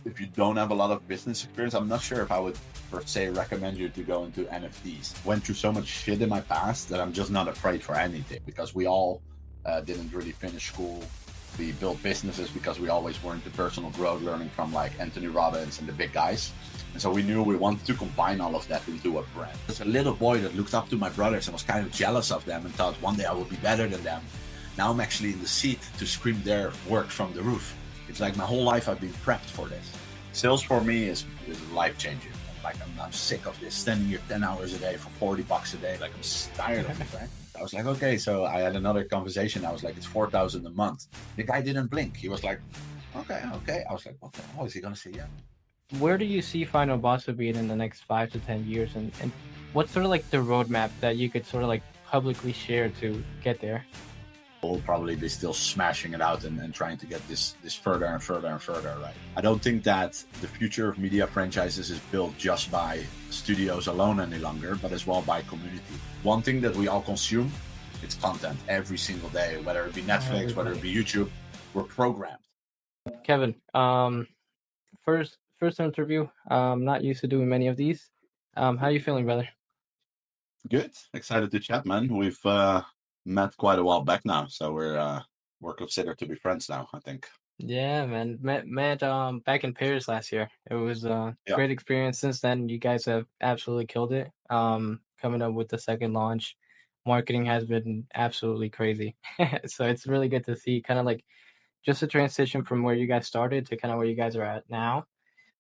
if you don't have a lot of business experience, I'm not sure if I would per se recommend you to go into NFTs. Went through so much shit in my past that I'm just not afraid for anything, because we all didn't really finish school. We built businesses because we always were into personal growth, learning from like Anthony Robbins and the big guys. And so we knew we wanted to combine all of that into a brand. As a little boy that looked up to my brothers and was kind of jealous of them and thought one day I will be better than them. Now I'm actually in the seat to scream their work from the roof. It's like my whole life I've been prepped for this. Sales for me is life changing. Like I'm sick of this, standing here 10 hours a day for $40 a day. Like I'm tired of it, right? I was like, okay. So I had another conversation. I was like, it's 4,000 a month. The guy didn't blink. He was like, okay. I was like, what the hell is he gonna say? Yeah. Where do you see Finalbosu being in the next 5 to 10 years, and what's sort of like the roadmap that you could sort of like publicly share to get there? We'll probably be still smashing it out and trying to get this further and further and further, right? I don't think that the future of media franchises is built just by studios alone any longer, but as well by community. One thing that we all consume, it's content every single day, whether it be Netflix, whether it be YouTube, we're programmed. Kevin, first interview. Not used to doing many of these. How are you feeling, brother? Good. Excited to chat, man. We've met quite a while back now, so we're considered to be friends now, I think. Yeah, man. Met back in Paris last year. It was a Yeah. great experience. Since then, you guys have absolutely killed it. Coming up with the second launch, marketing has been absolutely crazy. So it's really good to see kind of like just a transition from where you guys started to kind of where you guys are at now.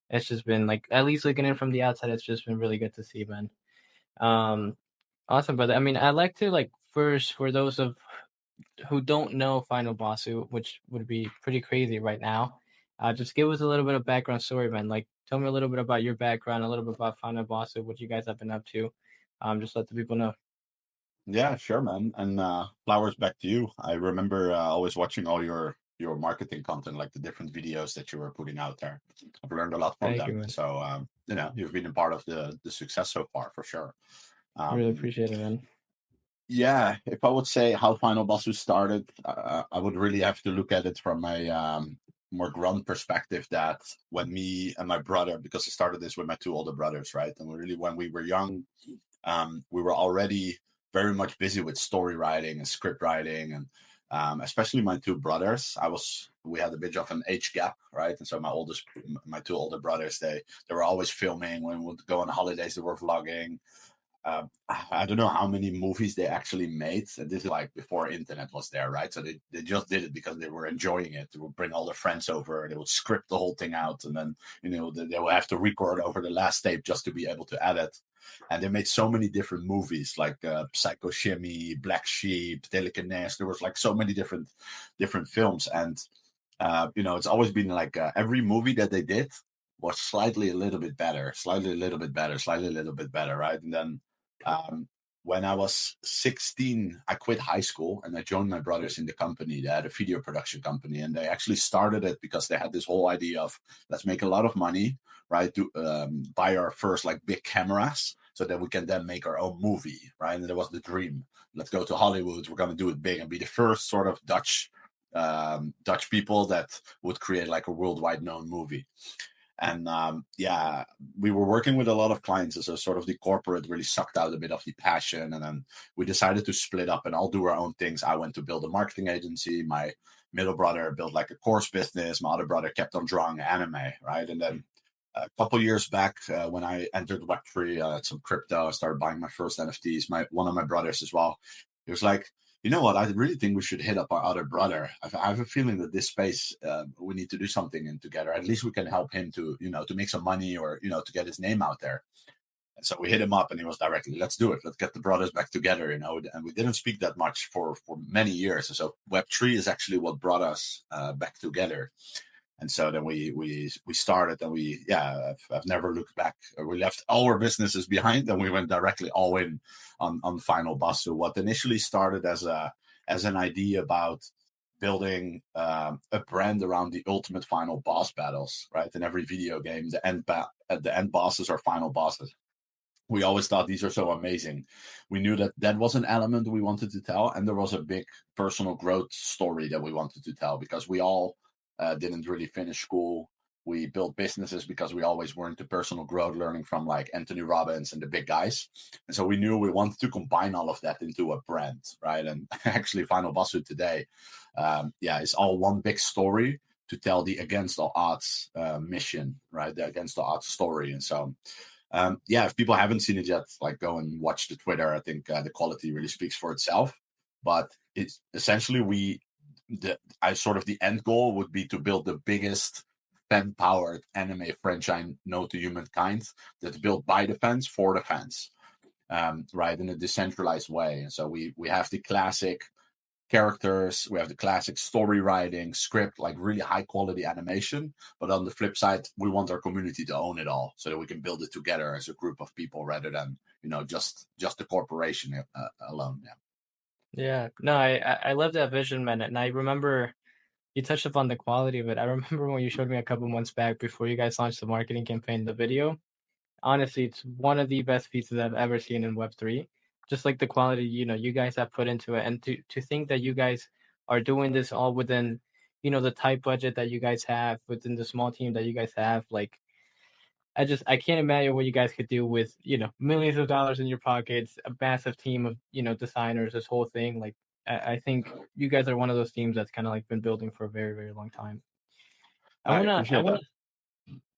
It's just been like, at least looking in from the outside, it's just been really good to see, man. Um, awesome, brother. I mean, I'd like to like first for those of who don't know Finalbosu, which would be pretty crazy right now, just give us a little bit of background story, man. Like, tell me a little bit about your background, a little bit about Finalbosu, what you guys have been up to. Just let the people know. Yeah, sure, man. And flowers back to you. I remember always watching all your marketing content, like the different videos that you were putting out there. I've learned a lot from Thank you, them. man. So you've been a part of the success so far for sure. Really Um, appreciate it, man. yeah, if I would say how Final Boss started, I would really have to look at it from a more grown perspective. That when me and my brother, because I started this with my two older brothers, right? And really, when we were young, we were already very much busy with story writing and script writing, and especially my two brothers. We had a bit of an age gap, right? And so my two older brothers, they were always filming. When we would go on holidays, they were vlogging. I don't know how many movies they actually made. And this is like before internet was there, right? So they just did it because they were enjoying it. They would bring all their friends over, they would script the whole thing out, and then they would have to record over the last tape just to be able to edit. And they made so many different movies, like Psycho Shimmy, Black Sheep, Telekinesis. There was like so many different films, and it's always been like every movie that they did was slightly a little bit better, slightly a little bit better, slightly a little bit better, right? And then um, when I was 16, I quit high school and I joined my brothers in the company. They had a video production company, and they actually started it because they had this whole idea of let's make a lot of money, right? To buy our first like big cameras so that we can then make our own movie, right? And that was the dream. Let's go to Hollywood. We're going to do it big and be the first sort of Dutch people that would create like a worldwide known movie. And we were working with a lot of clients, so sort of the corporate really sucked out a bit of the passion. And then we decided to split up and all do our own things. I went to build a marketing agency. My middle brother built like a course business. My other brother kept on drawing anime, right? And then a couple years back, when I entered Web3, some crypto, I started buying my first NFTs. One of my brothers as well. It was like, you know what? I really think we should hit up our other brother. I have a feeling that this space, we need to do something in together. At least we can help him to, to make some money or, to get his name out there. And so we hit him up and he was directly, let's do it. Let's get the brothers back together, And we didn't speak that much for many years. And so Web3 is actually what brought us back together. And so then we started, and I've never looked back. We left all our businesses behind and we went directly all in on Finalbosu. What initially started as an idea about building a brand around the ultimate final boss battles, right? In every video game, the end bosses are final bosses. We always thought these are so amazing. We knew that was an element we wanted to tell, and there was a big personal growth story that we wanted to tell, because we all didn't really finish school. We built businesses because we always were into personal growth, learning from like Anthony Robbins and the big guys. And so we knew we wanted to combine all of that into a brand, right? And actually, Final Basu today, yeah, it's all one big story to tell the against all odds mission, right? The against all odds story. And so, yeah, if people haven't seen it yet, like go and watch the Twitter. I think the quality really speaks for itself. But it's essentially I sort of the end goal would be to build the biggest fan-powered anime franchise known to humankind that's built by the fans for the fans, right, in a decentralized way. And so we have the classic characters, we have the classic story writing, script, like really high quality animation. But on the flip side, we want our community to own it all so that we can build it together as a group of people rather than just the corporation alone. Yeah. Yeah. No, I love that vision, man. And I remember you touched upon the quality of it. I remember when you showed me a couple months back before you guys launched the marketing campaign, the video. Honestly, it's one of the best pieces I've ever seen in Web3. Just like the quality, you guys have put into it. And to think that you guys are doing this all within, the tight budget that you guys have, within the small team that you guys have, like I can't imagine what you guys could do with, millions of dollars in your pockets, a massive team of, designers, this whole thing. Like I think you guys are one of those teams that's kind of like been building for a very, very long time. I I appreciate wanna that.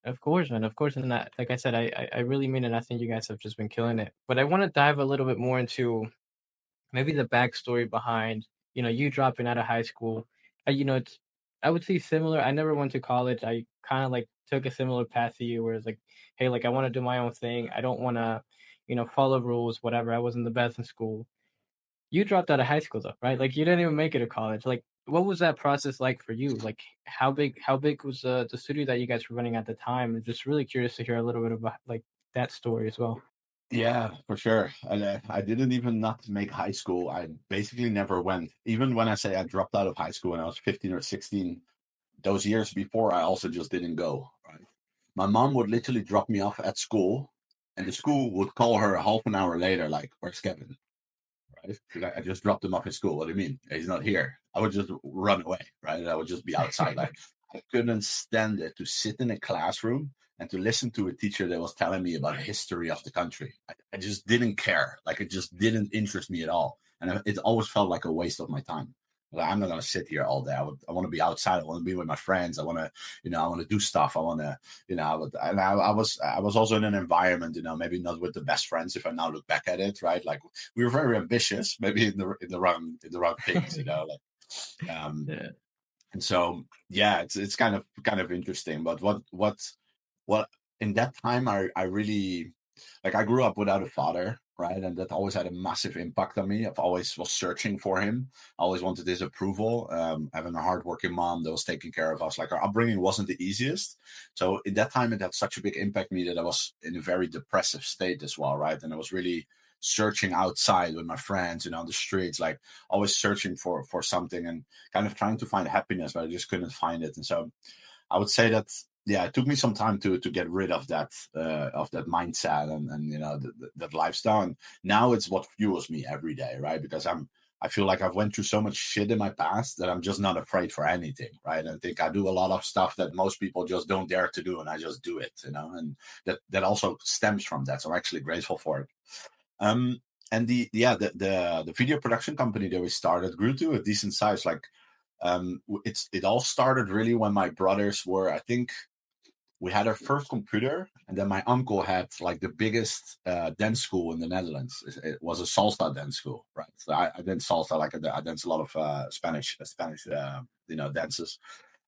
Of course, man, of course, and that, like I said, I really mean it. I think you guys have just been killing it. But I want to dive a little bit more into maybe the backstory behind, you dropping out of high school. It's I would say similar. I never went to college. I kind of like took a similar path to you, where it's like, hey, like I want to do my own thing. I don't want to, follow rules, whatever. I wasn't the best in school. You dropped out of high school though, right? Like you didn't even make it to college. Like what was that process like for you? Like how big was the studio that you guys were running at the time? I'm just really curious to hear a little bit about like that story as well. Yeah, for sure. And I didn't even not make high school. I basically never went. Even when I say I dropped out of high school when I was 15 or 16, those years before, I also just didn't go. Right. My mom would literally drop me off at school, and the school would call her half an hour later, like, "Where's Kevin?" Right? I just dropped him off at school. What do you mean? He's not here. I would just run away, right? I would just be outside. Like I couldn't stand it to sit in a classroom and to listen to a teacher that was telling me about the history of the country. I just didn't care. Like it just didn't interest me at all. And it always felt like a waste of my time. Like, I'm not gonna sit here all day. I want to be outside. I want to be with my friends. I want to do stuff. I want to, I was also in an environment, maybe not with the best friends. If I now look back at it, right, like we were very ambitious, maybe in the wrong things, like, Yeah. and so yeah, it's kind of interesting. But what in that time I really like. I grew up without a father, right, and that always had a massive impact on me. I've always was searching for him. I always wanted his approval. Having a hardworking mom that was taking care of us, like our upbringing wasn't the easiest. So in that time, it had such a big impact on me that I was in a very depressive state as well, right, and I was really searching outside with my friends, on the streets, like always searching for something and kind of trying to find happiness, but I just couldn't find it. And so I would say that yeah, it took me some time to get rid of that mindset and that lifestyle. And now it's what fuels me every day, right? Because I feel like I've went through so much shit in my past that I'm just not afraid for anything, right? And I think I do a lot of stuff that most people just don't dare to do, and I just do it, and that also stems from that. So I'm actually grateful for it. Um, and the video production company that we started grew to a decent size. Like it all started really when my brothers were, I think, we had our first computer, and then my uncle had like the biggest dance school in the Netherlands. It was a salsa dance school, right? So I did salsa, like I danced a lot of Spanish dances.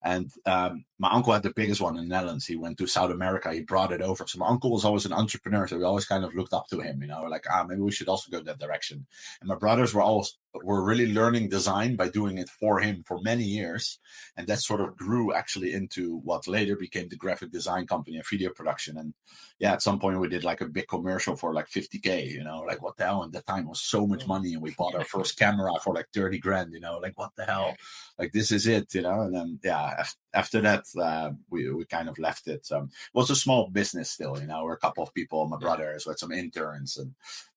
And my uncle had the biggest one in the Netherlands. He went to South America. He brought it over. So my uncle was always an entrepreneur. So we always kind of looked up to him, like, maybe we should also go that direction. And my brothers were really learning design by doing it for him for many years. And that sort of grew actually into what later became the graphic design company and video production. And yeah, at some point we did like a big commercial for like 50K, like what the hell? And that time was so much money. And we bought our first camera for like 30 grand, like what the hell? Like this is it, and then yeah, after that we kind of left it. It was a small business still, we're a couple of people, my Yeah. brothers, with some interns,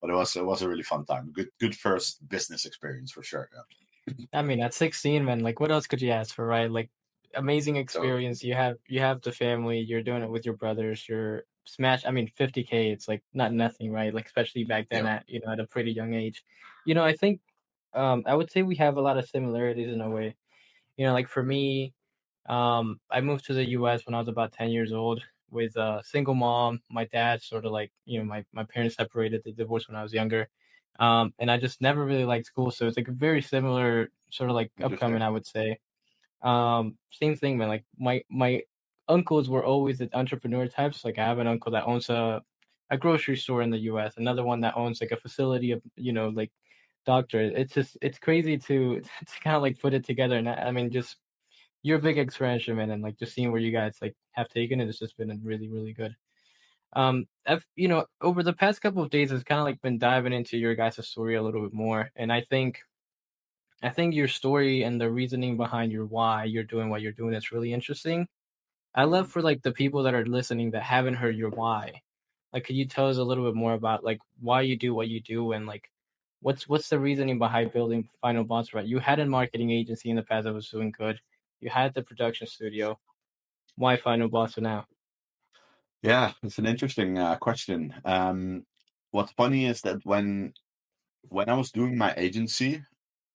but it was a really fun time. Good first business experience for sure. Yeah. I mean, at 16, man, like what else could you ask for, right? Like amazing So experience. You have the family. You're doing it with your brothers. You're smash. I mean, 50K. It's like not nothing, right? Like especially back then yeah, at at a pretty young age. I think I would say we have a lot of similarities in a way. Like for me, I moved to the US when I was about 10 years old with a single mom. My dad sort of like, my parents separated, they divorced when I was younger. And I just never really liked school. So it's like a very similar sort of like upcoming, interesting. I would say. Same thing, man. Like my uncles were always the entrepreneur types. Like I have an uncle that owns a grocery store in the US, another one that owns like a facility of, like doctor. It's crazy to to kind of like put it together. And I mean, just you're a big expansion, man, and like just seeing where you guys like have taken it has just been really, really good. I've over the past couple of days, I've kind of like been diving into your guys' story a little bit more, and I think your story and the reasoning behind your why you're doing what you're doing is really interesting. I love Mhm. for like the people that are listening that haven't heard your why. Like, could you tell us a little bit more about like why you do what you do and like what's the reasoning behind building Final Boss? Right, you had a marketing agency in the past that was doing good. You had the production studio. Why Final Boss now? Yeah, it's an interesting question. What's funny is that when I was doing my agency,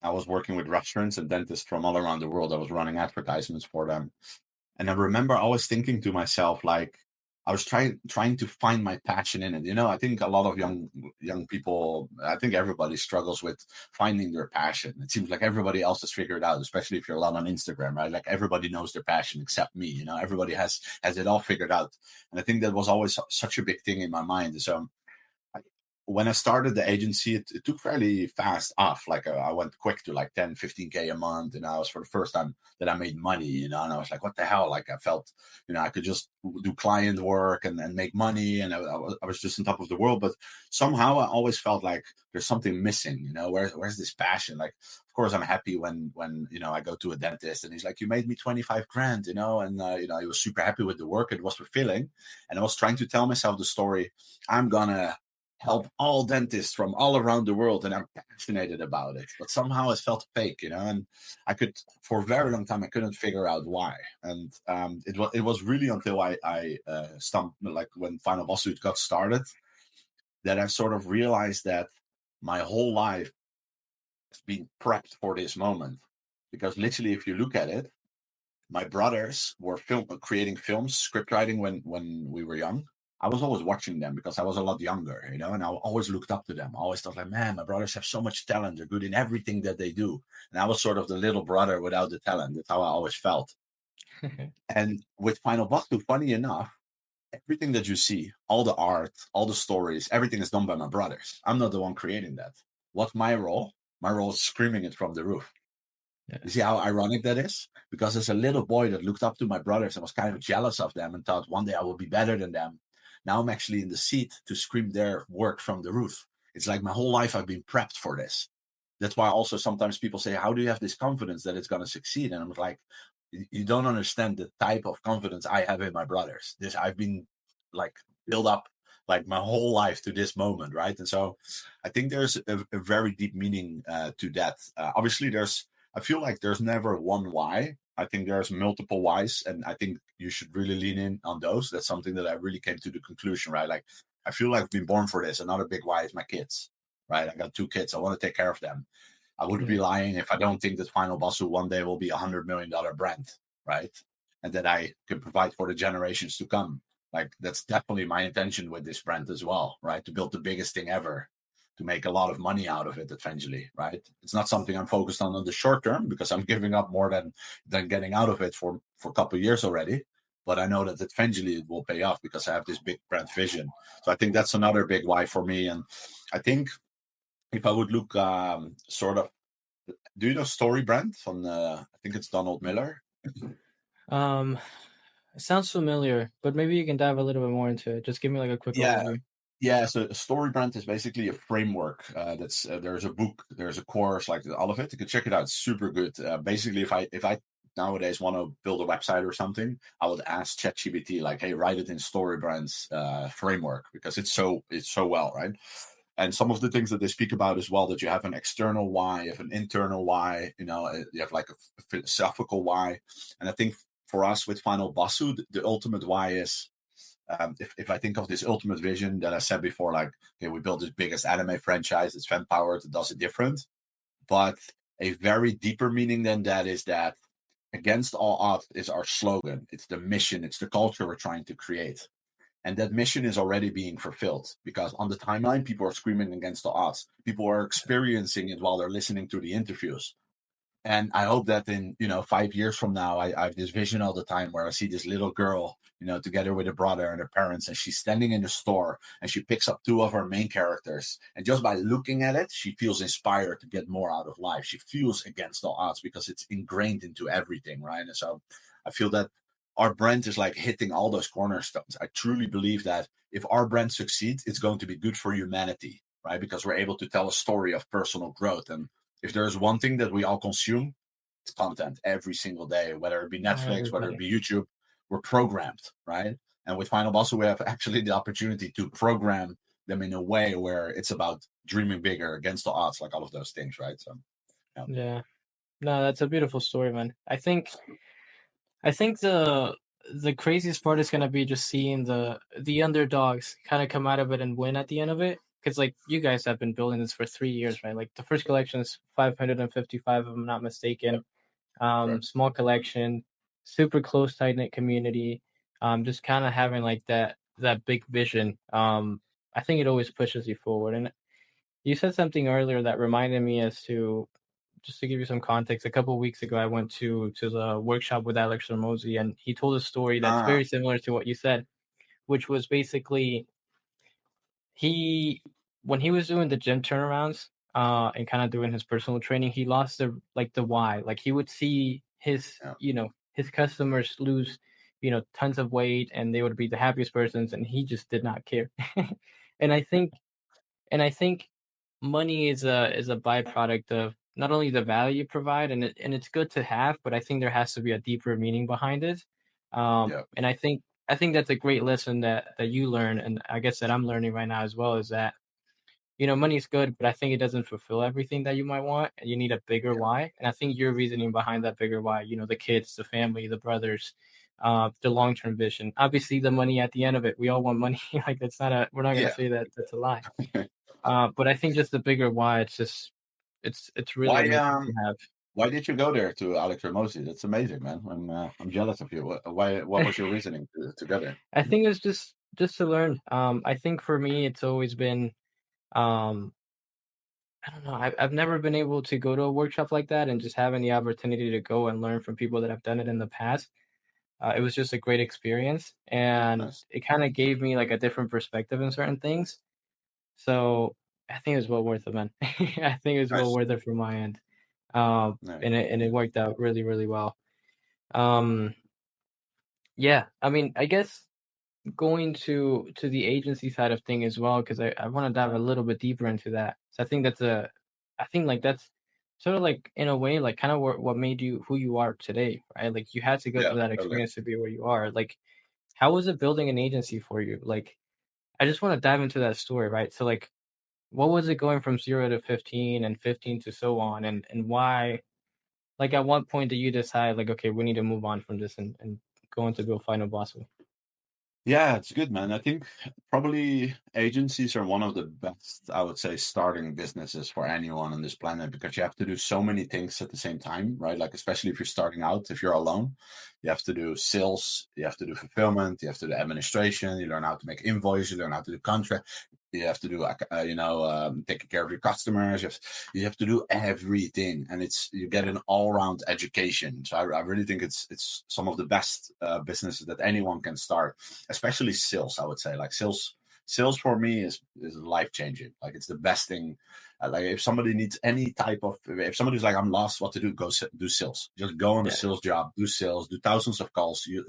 I was working with restaurants and dentists from all around the world. I was running advertisements for them. And I remember always thinking to myself, like, I was trying to find my passion in it. I think a lot of young people, I think everybody struggles with finding their passion. It seems like everybody else has figured out, especially if you're a lot on Instagram, right? Like everybody knows their passion except me. Everybody has it all figured out. And I think that was always such a big thing in my mind. So I- when I started the agency, it took fairly fast off. Like I went quick to like 10, 15K a month. And I was for the first time that I made money, and I was like, what the hell? Like I felt, I could just do client work and make money. And I was just on top of the world. But somehow I always felt like there's something missing, where's this passion? Like, of course, I'm happy when I go to a dentist and he's like, you made me 25 grand, and, he was super happy with the work. It was fulfilling. And I was trying to tell myself the story. I'm gonna help all dentists from all around the world, and I'm passionate about it, but somehow it felt fake, and I could, for a very long time, I couldn't figure out why. And it was really until I stumped, like when Final Boss Suit got started, that I sort of realized that my whole life has been prepped for this moment. Because literally, if you look at it, my brothers were creating films, script writing when we were young. I was always watching them because I was a lot younger, and I always looked up to them. I always thought like, man, my brothers have so much talent. They're good in everything that they do. And I was sort of the little brother without the talent. That's how I always felt. And with Final Boss, funny enough, everything that you see, all the art, all the stories, everything is done by my brothers. I'm not the one creating that. What's my role? My role is screaming it from the roof. You Yeah. see how ironic that is? Because as a little boy that looked up to my brothers and was kind of jealous of them and thought one day I will be better than them, now I'm actually in the seat to scream their work from the roof. It's like my whole life I've been prepped for this. That's why also sometimes people say, how do you have this confidence that it's going to succeed? And I'm like, you don't understand the type of confidence I have in my brothers. I've been like built up like my whole life to this moment, right? And so I think there's a very deep meaning to that. Obviously, I feel like there's never one why. I think there's multiple whys, and I think you should really lean in on those. That's something that I really came to the conclusion, right? Like, I feel like I've been born for this. Another big why is my kids, right? I got two kids. I want to take care of them. I would be Yeah. lying if I don't think that Final Bosu one day will be $100 million brand, right? And that I can provide for the generations to come. Like, that's definitely my intention with this brand as well, right? To build the biggest thing ever, to make a lot of money out of it eventually, right? It's not something I'm focused on in the short term because I'm giving up more than getting out of it for a couple of years already. But I know that eventually it will pay off because I have this big brand vision. So I think that's another big why for me. And I think if I would look sort of, do you know Story Brand from I think it's Donald Miller? Um, it sounds familiar, but maybe you can dive a little bit more into it. Just give me like a quick Yeah, overview. yeah. So Story Brand is basically a framework. That's there's a book, there's a course, like all of it. You can check it out. It's super good. Basically, if I nowadays want to build a website or something, I would ask ChatGPT like, hey, write it in Story Brand's framework because it's so well, right? And some of the things that they speak about as well, that you have an external why, you have an internal why, you have like a philosophical why. And I think for us with Finalbosu, the ultimate why is, if I think of this ultimate vision that I said before, like, okay, we built this biggest anime franchise, it's fan powered, it does it different. But a very deeper meaning than that is that against all odds is our slogan. It's the mission, it's the culture we're trying to create. And that mission is already being fulfilled because on the timeline, people are screaming against the odds. People are experiencing it while they're listening to the interviews. And I hope that in 5 years from now, I have this vision all the time where I see this little girl, together with her brother and her parents, and she's standing in the store and she picks up two of her main characters, and just by looking at it, she feels inspired to get more out of life. She feels against all odds because it's ingrained into everything, right? And so I feel that our brand is like hitting all those cornerstones. I truly believe that if our brand succeeds, it's going to be good for humanity, right? Because we're able to tell a story of personal growth. And if there's one thing that we all consume, it's content every single day, whether it be Netflix, whether it Everybody. be YouTube. We're programmed, right? And with Finalbosu, we have actually the opportunity to program them in a way where it's about dreaming bigger against the odds, like all of those things, right? So, yeah. Yeah. No, that's a beautiful story, man. I think the craziest part is gonna be just seeing the underdogs kind of come out of it and win at the end of it. Because like you guys have been building this for 3 years, right? Like the first collection is 555, if I'm not Yep. mistaken. Correct. Small collection, super close, tight knit community. Just kind of having like that big vision. I think it always pushes you forward. And you said something earlier that reminded me as to just to give you some context. A couple of weeks ago, I went to the workshop with Alex Ramosi, and he told a story that's Ah, very similar to what you said, which was basically he when he was doing the gym turnarounds, and kind of doing his personal training, he lost the why. Like he would see yeah, his customers lose, tons of weight, and they would be the happiest persons, and he just did not care. and I think and I think money is a byproduct of not only the value you provide, and it's good to have, but I think there has to be a deeper meaning behind it. yeah, And I think that's a great lesson that you learn, and I guess that I'm learning right now as well, is that money is good, but I think it doesn't fulfill everything that you might want, and you need a bigger yeah, why. And I think your reasoning behind that bigger why, the kids, the family, the brothers, the long term vision. Obviously, the money at the end of it, we all want money. Like that's not a we're not gonna yeah. say that that's a lie. Uh, But I think just the bigger why, it's really why amazing to have. why did you go there to Alex Ramosi? That's amazing, man. I'm jealous of you. Why? What was your reasoning to go there? I think it's just to learn. I think for me, it's always been um, I don't know. I've never been able to go to a workshop like that, and just having the opportunity to go and learn from people that have done it in the past. It was just a great experience, and Nice, it kind of gave me like a different perspective in certain things. So I think it was well worth it, man. I think it was well nice, worth it from my end. nice. And it worked out really, really well. Um, yeah, I mean, I guess going to the agency side of thing as well, because I want to dive a little bit deeper into that. So I think like that's sort of like in a way like kind of what made you who you are today, right? Like you had to go Yeah, through that totally. experience to be where you are. Like how was it building an agency for you? Like I just want to dive into that story, right? So like what was it going from 0 to 15 and 15 to so on, and why, like at what point did you decide like okay, we need to move on from this and go into build Final Boss? Yeah, it's good, man. I think probably agencies are one of the best, I would say, starting businesses for anyone on this planet because you have to do so many things at the same time, right? Like, especially if you're starting out, if you're alone, you have to do sales, you have to do fulfillment, you have to do administration, you learn how to make invoices, you learn how to do contract, you have to do, taking care of your customers, you have to do everything. And you get an all round education. So I really think it's some of the best businesses that anyone can start, especially sales. I would say like sales for me is life changing. Like it's the best thing. Like if somebody needs any type of, if somebody's like I'm lost what to do, go do sales. Just go on a Yeah, sales job, do sales, do thousands of calls. You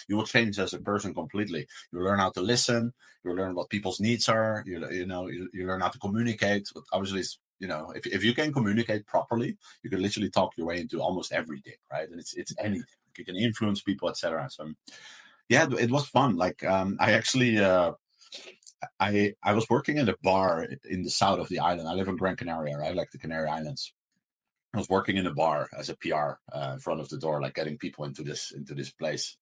will change as a person completely. You learn how to listen. You learn what people's needs are. You learn how to communicate. But obviously, if you can communicate properly, you can literally talk your way into almost everything, right? And it's anything. You can influence people, etc. So yeah, it was fun. Like I actually I was working at a bar in the south of the island. I live in Gran Canaria, right? Like the Canary Islands. I was working in a bar as a PR in front of the door, like getting people into this place.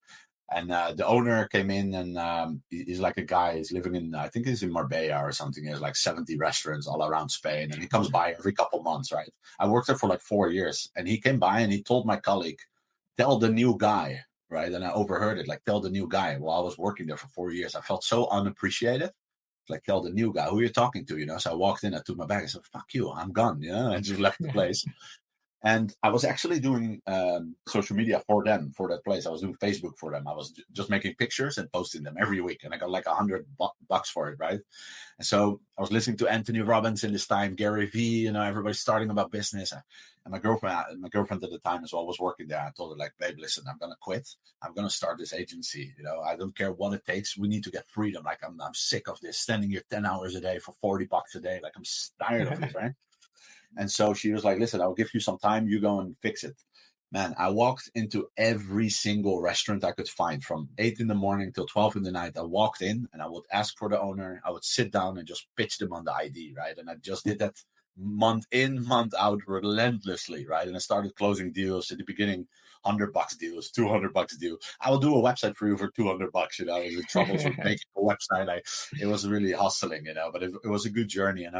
And the owner came in, and he's like a guy. He's living in, I think he's in Marbella or something. He has like 70 restaurants all around Spain, and he comes by every couple months, right? I worked there for like 4 years, and he came by and he told my colleague, "Tell the new guy," right? And I overheard it, like, "Tell the new guy." While I was working there for 4 years, I felt so unappreciated. Like, tell the new guy, who you're talking to, you know? So I walked in, I took my bag, I said, "Fuck you, I'm gone," you know, and just left the place. And I was actually doing social media for them, for that place. I was doing Facebook for them. I was just making pictures and posting them every week, and I got like $100 for it, right? And so I was listening to Anthony Robbins in this time, Gary Vee, you know, everybody's starting about business. And my girlfriend at the time as well was working there. I told her, like, "Babe, listen, I'm gonna quit. I'm gonna start this agency. You know, I don't care what it takes. We need to get freedom. Like, I'm sick of this, standing here 10 hours a day for $40 a day. Like, I'm tired of this, right?" And so she was like, "Listen, I'll give you some time. You go and fix it." Man, I walked into every single restaurant I could find from 8 in the morning till 12 in the night. I walked in and I would ask for the owner. I would sit down and just pitch them on the ID, right? And I just did that month in, month out, relentlessly, right? And I started closing deals at the beginning, $100 deals, $200 deals. I will do a website for you for $200. You know, I was in troubles with making a website. It was really hustling, you know, but it was a good journey, and I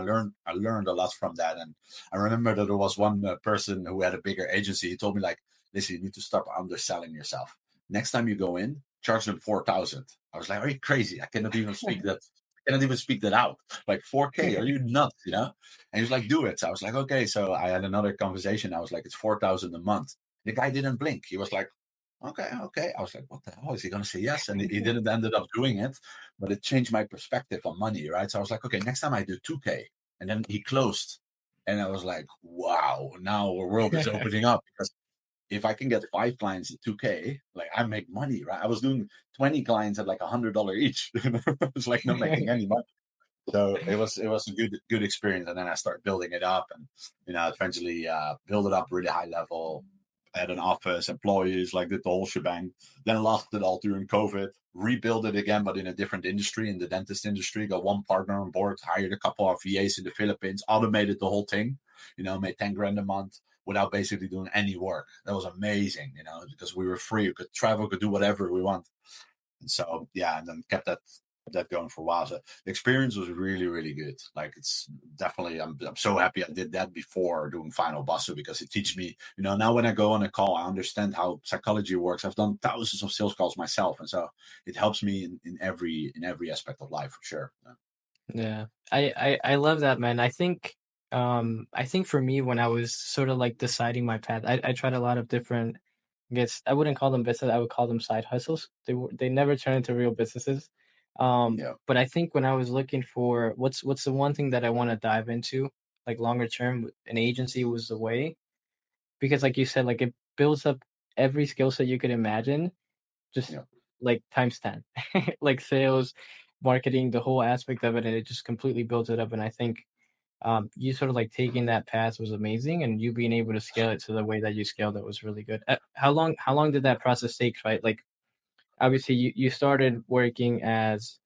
learned a lot from that. And I remember that there was one person who had a bigger agency. He told me, like, "Listen, you need to stop underselling yourself. Next time you go in, charge them 4,000." I was like, "Are you crazy? I cannot even speak that. I cannot even speak that out. Like 4K? Are you nuts? You know?" And he was like, "Do it." So I was like, "Okay." So I had another conversation. I was like, "It's 4,000 a month." The guy didn't blink. He was like, "Okay, okay." I was like, "What the hell is he going to say yes?" And he didn't ended up doing it, but it changed my perspective on money, right? So I was like, "Okay, next time I do 2K." And then he closed, and I was like, "Wow, now the world is opening up." Because if I can get 5 clients at 2K, like, I make money, right? I was doing 20 clients at like $100 each. It's like not making any money. So it was a good experience, and then I started building it up, and eventually build it up really high level. I had an office, employees, like did the whole shebang. Then lost it all during COVID. Rebuild it again, but in a different industry, in the dentist industry. Got one partner on board, hired a couple of VAs in the Philippines, automated the whole thing. Made 10 grand a month without basically doing any work. That was amazing, because we were free. We could travel, could do whatever we want. And so, yeah, and then kept that going for a while. So the experience was really, really good. Like, it's definitely, I'm so happy I did that before doing Finalbosu, because it teaches me, now when I go on a call, I understand how psychology works. I've done thousands of sales calls myself. And so it helps me in every aspect of life, for sure. Yeah. Yeah. I love that, man. I think for me, when I was sort of like deciding my path, I tried a lot of different, I guess I wouldn't call them business, I would call them side hustles. They never turn into real businesses. Yeah. But I think when I was looking for what's the one thing that I want to dive into, like longer term, an agency was the way, because like you said, like it builds up every skill set you could imagine, just Yeah. like times 10. Like sales, marketing, the whole aspect of it, and it just completely builds it up. And I think you sort of like taking that path was amazing, and you being able to scale it to the way that you scaled it was really good. How long did that process take, right? Like obviously you started working as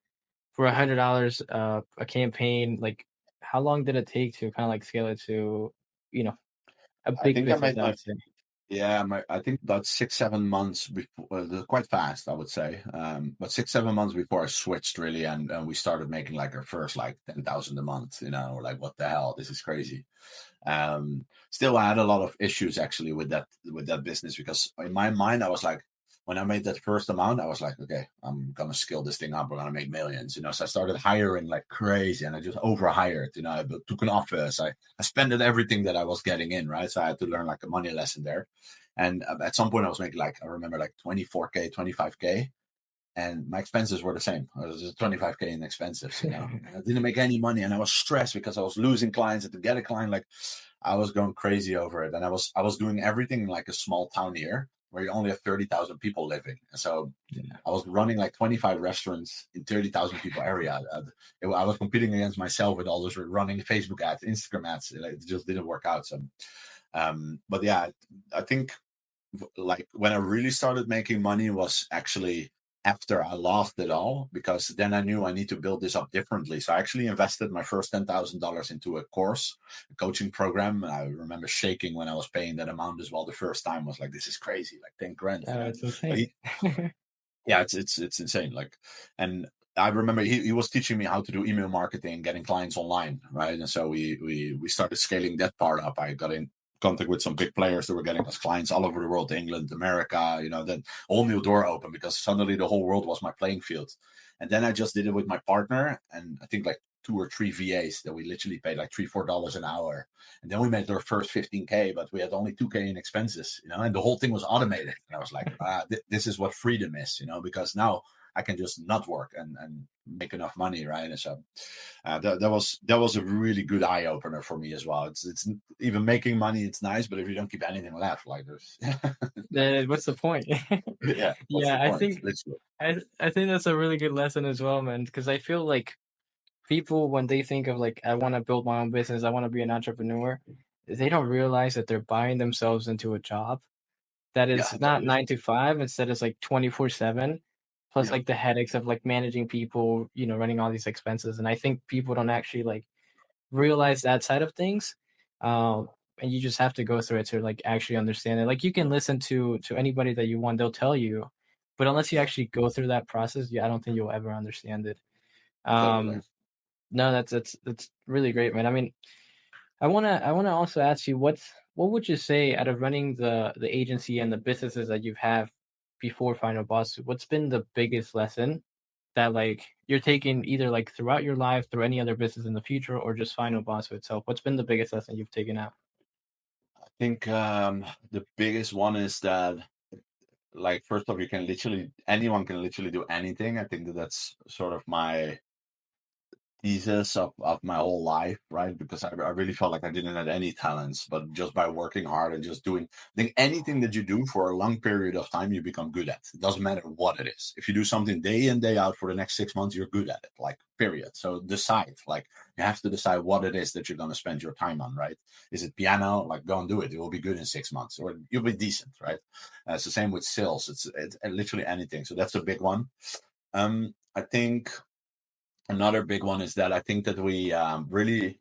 for $100 a campaign. Like how long did it take to kind of like scale it to, you know, a I big think I business, made I my would say. Yeah, I think about 6, 7 months before, quite fast, I would say. But 6, 7 months before I switched, really, and we started making like our first like 10,000 a month. We're like, what the hell? This is crazy. Still, I had a lot of issues actually with that business, because in my mind, I was like, when I made that first amount, I was like, okay, I'm gonna scale this thing up. We're gonna make millions. So I started hiring like crazy, and I just overhired. I took an office. I spent everything that I was getting in, right? So I had to learn like a money lesson there. And at some point, I was making, like, I remember, like 24K, 25K, and my expenses were the same. It was just 25K in expenses. And I didn't make any money, and I was stressed because I was losing clients. And to get a client, like, I was going crazy over it, and I was doing everything in like a small town here where you only have 30,000 people living, and so Yeah. I was running like 25 restaurants in 30,000 people area. I was competing against myself with all those running Facebook ads, Instagram ads. It just didn't work out. So, but yeah, I think like when I really started making money was actually after I lost it all, because then I knew I need to build this up differently. So I actually invested my first $10,000 into a course, a coaching program. And I remember shaking when I was paying that amount as well. The first time I was like, this is crazy, like 10 grand, you know? It's But insane. yeah, it's insane. Like, and I remember he was teaching me how to do email marketing, getting clients online, right? And so we started scaling that part up. I got in contact with some big players that were getting us clients all over the world, England, America, you know, then whole new door open because suddenly the whole world was my playing field. And then I just did it with my partner, and I think like 2 or 3 VAs that we literally paid like $3 or $4 an hour. And then we made our first 15K, but we had only 2K in expenses, you know, and the whole thing was automated. And I was like, this is what freedom is, you know, because now I can just not work and make enough money, right? And so that was a really good eye opener for me as well. It's even making money, it's nice, but if you don't keep anything left, like there's Then what's the point? yeah, what's the Yeah, I point? think Literally, I think that's a really good lesson as well, man. Because I feel like people when they think of like I want to build my own business, I want to be an entrepreneur, they don't realize that they're buying themselves into a job that yeah, is not totally, 9 to 5, instead it's like 24/7, plus yeah, like the headaches of like managing people, running all these expenses. And I think people don't actually like realize that side of things. Um, and you just have to go through it to like actually understand it. Like you can listen to anybody that you want, they'll tell you, but unless you actually go through that process, yeah, I don't think you'll ever understand it. totally. Um, no, that's really great, man. I mean, I wanna also ask you what would you say out of running the agency and the businesses that you've have before Final Boss, what's been the biggest lesson that like you're taking either like throughout your life, through any other business in the future, or just Final Boss itself? What's been the biggest lesson you've taken out? I think the biggest one is that, like, first off, you can literally anyone can literally do anything. I think that that's sort of my thesis of my whole life, right? Because I really felt like I didn't have any talents, but just by working hard and just doing, I think anything that you do for a long period of time, you become good at. It doesn't matter what it is. If you do something day in, day out for the next 6 months, you're good at it, like, period. So decide, like, you have to decide what it is that you're going to spend your time on, right? Is it piano? Like, go and do it. It will be good in 6 months, or you'll be decent, right? It's the same with sales. It's literally anything. So that's a big one. I think another big one is that I think that we really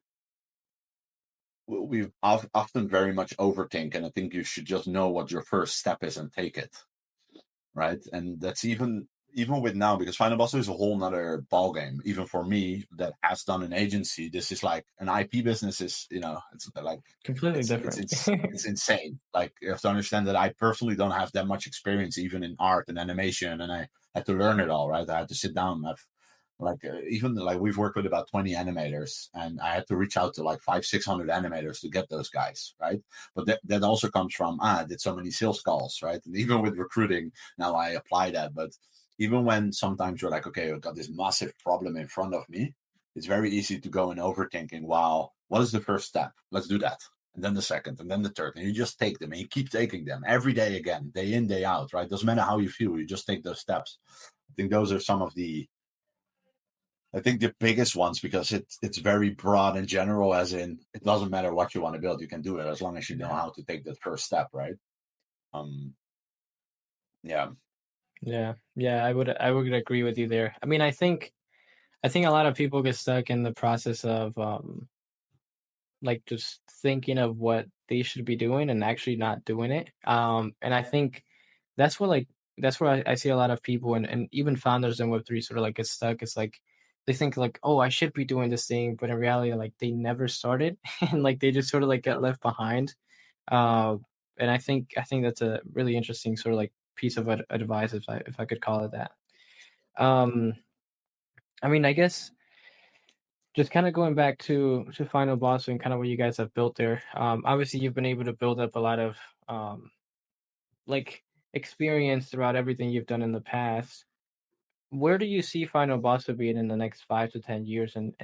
we've often very much overthink, and I think you should just know what your first step is and take it, right? And that's even with now, because Finalbosu is a whole nother ball game. Even for me, that has done an agency, this is like an IP business. Is, you know, it's like Completely different. it's insane. Like, you have to understand that I personally don't have that much experience even in art and animation, and I had to learn it all, right? I had to sit down. I've like even like we've worked with about 20 animators, and I had to reach out to like 500-600 animators to get those guys, right? But that also comes from I did so many sales calls, right? And even with recruiting now I apply that. But even when sometimes you're like, okay, I've got this massive problem in front of me, it's very easy to go in overthinking. Wow, what is the first step? Let's do that. And then the second, and then the third, and you just take them, and you keep taking them every day again, day in, day out, right? Doesn't matter how you feel, you just take those steps. I think those are some of the, I think the biggest ones, because it's very broad and general, as in it doesn't matter what you want to build, you can do it as long as you know Yeah. how to take that first step, right? Um, yeah, Yeah. Yeah, I would agree with you there. I mean, I think a lot of people get stuck in the process of like just thinking of what they should be doing and actually not doing it. And I think that's what like that's where I see a lot of people and even founders in Web3 sort of like get stuck. It's like they think like, oh, I should be doing this thing, but in reality, like they never started and like they just sort of like get left behind. Uh, and I think that's a really interesting sort of like piece of advice, if I could call it that. Um, I mean, I guess just kind of going back to Final Boss and kind of what you guys have built there. Obviously, you've been able to build up a lot of um, like experience throughout everything you've done in the past. Where do you see Final Boss being in the next 5 to 10 years, and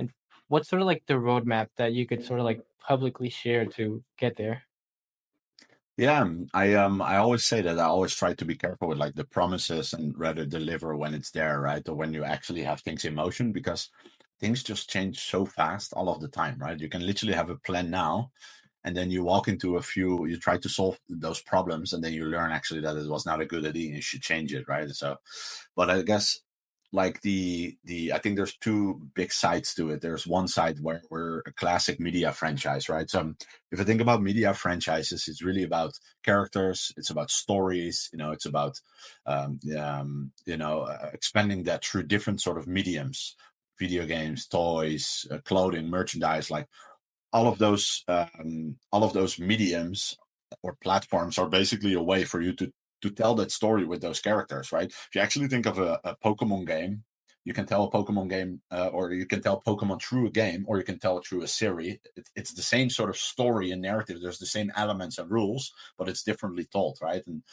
what's sort of like the roadmap that you could sort of like publicly share to get there? yeah. I always say that I always try to be careful with like the promises and rather deliver when it's there, right? Or when you actually have things in motion, because things just change so fast all of the time, right? You can literally have a plan now, and then you walk into a few, you try to solve those problems, and then you learn actually that it was not a good idea and you should change it, right? So, but I guess like the I think there's two big sides to it. There's one side where we're a classic media franchise, right? So if I think about media franchises, it's really about characters, it's about stories, it's about expanding that through different sort of mediums, video games, toys, clothing, merchandise, like all of those mediums or platforms are basically a way for you to tell that story with those characters, right? If you actually think of a Pokemon game, you can tell a Pokemon game, or you can tell Pokemon through a game, or you can tell it through a series. It's the same sort of story and narrative. There's the same elements and rules, but it's differently told, right? And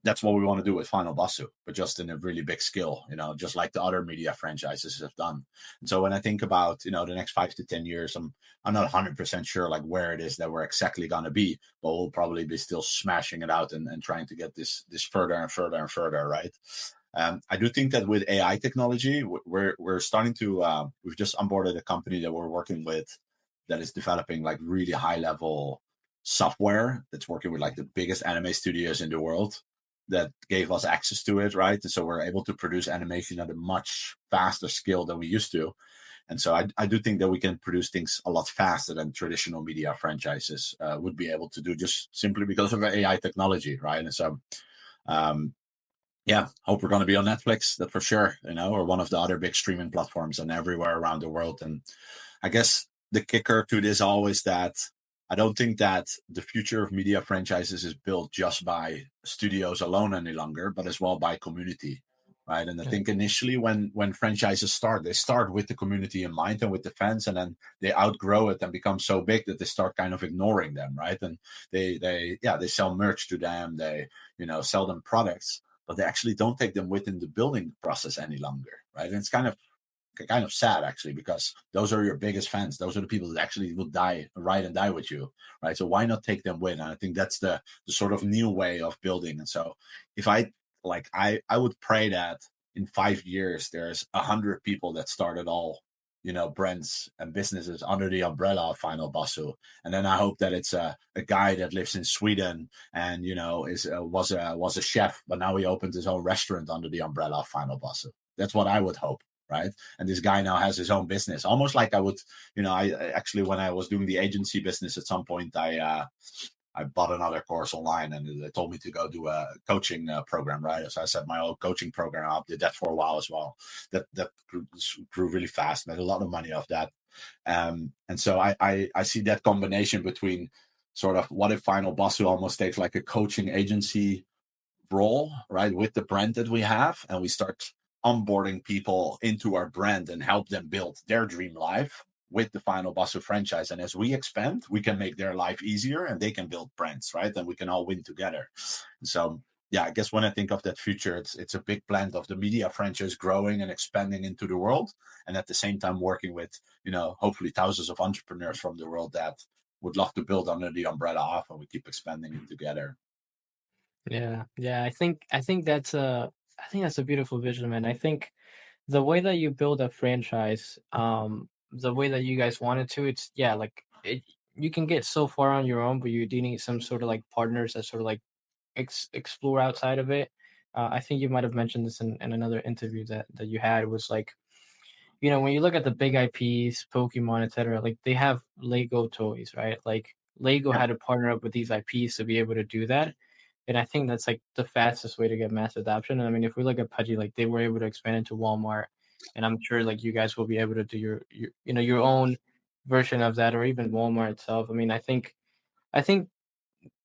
that's what we want to do with Finalbosu, but just in a really big scale, just like the other media franchises have done. And so when I think about, the next 5 to 10 years, I'm not 100% sure like where it is that we're exactly going to be, but we'll probably be still smashing it out and trying to get this further and further and further, right? I do think that with AI technology, we're starting to we've just onboarded a company that we're working with that is developing like really high level software that's working with like the biggest anime studios in the world that gave us access to it, right? And so we're able to produce animation at a much faster scale than we used to. And so I do think that we can produce things a lot faster than traditional media franchises would be able to do, just simply because of AI technology, right? And so um, yeah, hope we're going to be on Netflix, that for sure, or one of the other big streaming platforms and everywhere around the world. And I guess the kicker to this always that I don't think that the future of media franchises is built just by studios alone any longer, but as well by community, right? And I Yeah. think initially when franchises start, they start with the community in mind and with the fans, and then they outgrow it and become so big that they start kind of ignoring them, right? And they sell merch to them, they sell them products, but they actually don't take them within the building process any longer, right? And it's kind of sad actually, because those are your biggest fans. Those are the people that actually will ride and die with you, right? So why not take them with? And I think that's the sort of new way of building. And so if I would pray that in 5 years there's 100 people that started all brands and businesses under the umbrella of Finalbosu, and then I hope that it's a guy that lives in Sweden and is was a chef, but now he opened his own restaurant under the umbrella of Finalbosu. That's what I would hope, right? And this guy now has his own business, almost like I would, I actually, when I was doing the agency business at some point, I bought another course online, and they told me to go do a coaching program, right? So I set my own coaching program up, did that for a while as well. That grew really fast, made a lot of money off that. And so I see that combination between sort of what if Finalbosu almost takes like a coaching agency role, right, with the brand that we have, and we start onboarding people into our brand and help them build their dream life with the Finalbosu franchise. And as we expand, we can make their life easier and they can build brands, right? And we can all win together. So yeah, I guess when I think of that future, it's a big blend of the media franchise growing and expanding into the world, and at the same time working with, hopefully thousands of entrepreneurs from the world that would love to build under the umbrella of, and we keep expanding it together. Yeah, yeah. I think that's a beautiful vision, man. I think the way that you build a franchise, the way that you guys wanted to, it's yeah, like you can get so far on your own, but you do need some sort of like partners that sort of like explore outside of it. I think you might have mentioned this in another interview that you had was like, when you look at the big IPs, Pokemon, etc., like they have Lego toys, right? Like Lego Yeah. had to partner up with these IPs to be able to do that. And I think that's like the fastest way to get mass adoption. And I mean, if we look at Pudgy, like they were able to expand into Walmart, and I'm sure like you guys will be able to do your own version of that, or even Walmart itself. I mean, I think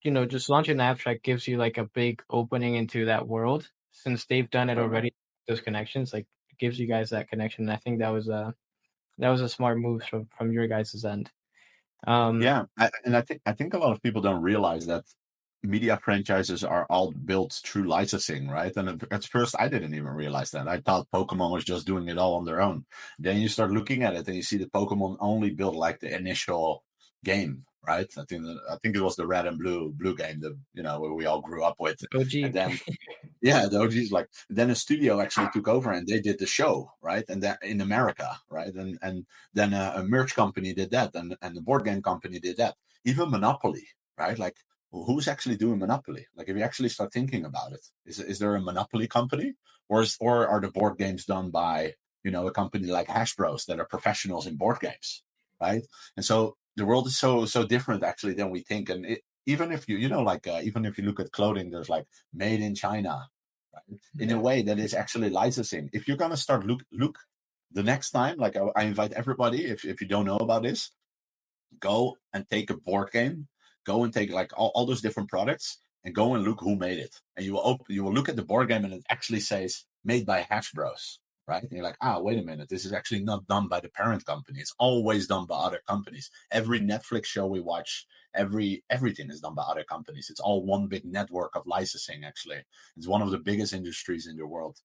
just launching the abstract gives you like a big opening into that world since they've done it already. Those connections, like, gives you guys that connection. And I think that was a smart move from your guys' end. Um, Yeah, and I think a lot of people don't realize that media franchises are all built through licensing, right? And at first, I didn't even realize that. I thought Pokemon was just doing it all on their own. Then you start looking at it, and you see that Pokemon only built like the initial game, right? I think it was the Red and Blue game, where we all grew up with, and OG. then yeah, the OGs, like then a studio actually took over and they did the show, right? And that in America, right? And then a merch company did that, and the board game company did that. even Monopoly, right? Like, who's actually doing Monopoly? Like, if you actually start thinking about it, is there a Monopoly company, or are the board games done by a company like Hash Bros that are professionals in board games, right? And so the world is so different actually than we think. And even if like even if you look at clothing, there's like made in China, right? In a Yeah. way that is actually licensing. If you're gonna start look the next time, like I invite everybody, if you don't know about this, go and take a board game, go and take like all those different products and go and look who made it. And you will look at the board game and it actually says made by Hash Bros. Right? And you're like, wait a minute, this is actually not done by the parent company. It's always done by other companies. Every Netflix show we watch, everything is done by other companies. It's all one big network of licensing, actually. It's one of the biggest industries in the world.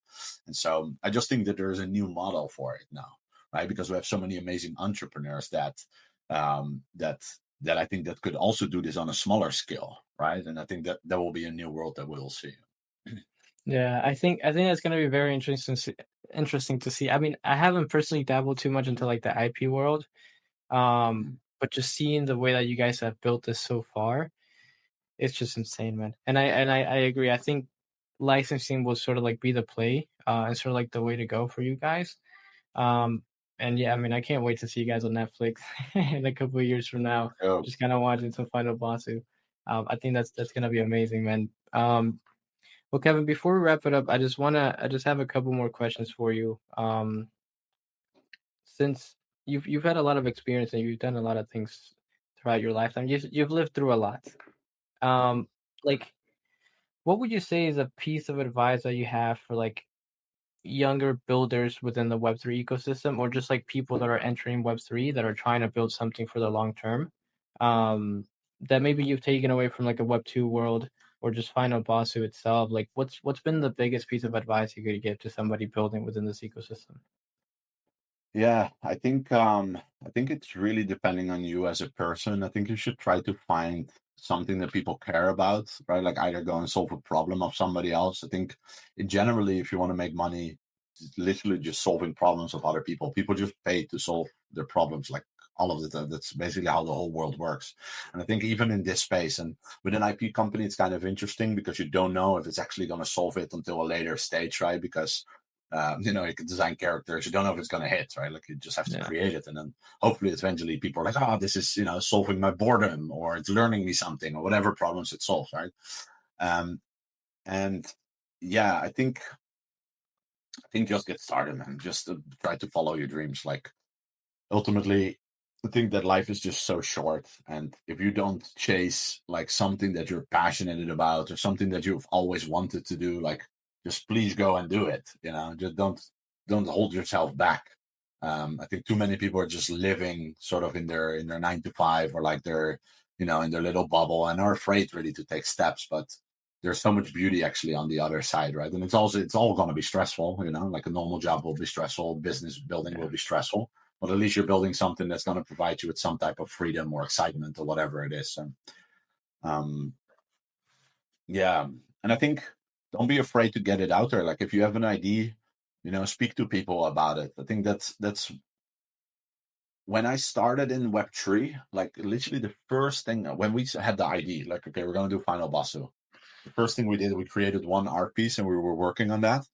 And so I just think that there's a new model for it now, right? Because we have so many amazing entrepreneurs that I think that could also do this on a smaller scale, right? And I think that there will be a new world that we'll see. Yeah, I think that's gonna be very interesting to see. I mean, I haven't personally dabbled too much into like the IP world, but just seeing the way that you guys have built this so far, it's just insane, man. And I agree. I think licensing will sort of like be the play, and sort of like the way to go for you guys. Um, and yeah, I mean, I can't wait to see you guys on Netflix in a couple of years from now. Oh, Just kind of watching some Final Bossu. I think that's gonna be amazing, man. Well, Kevin, before we wrap it up, I just have a couple more questions for you. Since you've had a lot of experience and you've done a lot of things throughout your lifetime, you've lived through a lot. Um, like, what would you say is a piece of advice that you have for like younger builders within the Web3 ecosystem, or just like people that are entering Web3 that are trying to build something for the long term, that maybe you've taken away from like a Web2 world or just Final Bossu itself? Like, what's been the biggest piece of advice you could give to somebody building within this ecosystem? yeah, I think it's really depending on you as a person. I think you should try to find something that people care about, right? Like either go and solve a problem of somebody else. I think generally, if you want to make money, it's literally just solving problems of other people. People just pay to solve their problems, like all of it. That's basically how the whole world works. And I think even in this space and with an IP company, it's kind of interesting because you don't know if it's actually going to solve it until a later stage, right? Because you can design characters. You don't know if it's going to hit, right? Like you just have to Yeah, create it, and then hopefully, eventually, people are like, "Oh, this is solving my boredom, or it's learning me something, or whatever problems it solves," right? Um, and yeah, I think just get started, man. Just try to follow your dreams. Like ultimately, I think that life is just so short, and if you don't chase like something that you're passionate about or something that you've always wanted to do, like just please go and do it. Just don't hold yourself back. I think too many people are just living sort of in their 9 to 5, or like they're in their little bubble and are afraid really to take steps. But there's so much beauty actually on the other side, right? And it's all going to be stressful. Like a normal job will be stressful, business building will yeah, be stressful, but at least you're building something that's going to provide you with some type of freedom or excitement or whatever it is. And um, yeah, and I think don't be afraid to get it out there. Like if you have an idea, speak to people about it. I think that's when I started in Web3. Like literally the first thing when we had the idea, like okay, we're going to do Final Basso. The first thing we did, we created one art piece and we were working on that.